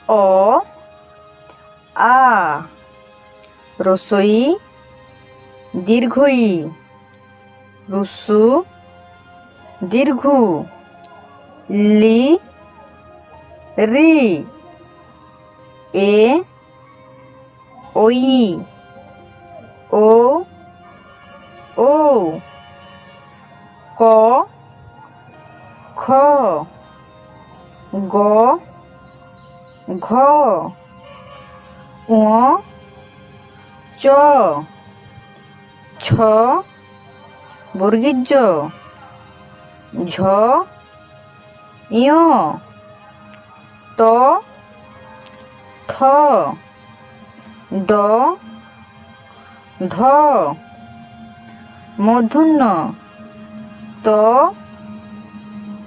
অ আ রসই দীর্ঘই রুসু দীর্ঘু লি রি এ ওই ও ও ক খ গ ঘ ঙ চ ছ বর্গীয় জ ঝ ইয় ট ঠ ড ঢ মূর্ধন্য ত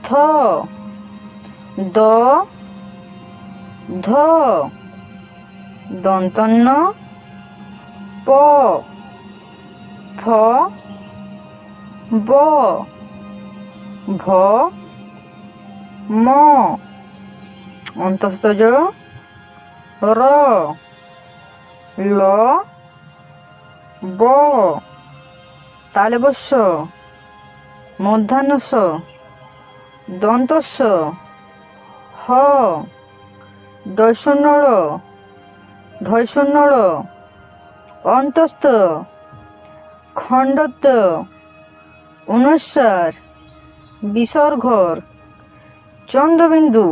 থ দ ধ দন্তন্য প ফ ব ভ ম অন্তঃস্থ র ল ব তালবস্য মূর্ধন্যস্য দন্তস্য হ ডয়শূন্য ঢয়শূন্য অন্তস্থ খণ্ডত্ব অনুস্বার বিসর্গর চন্দ্রবিন্দু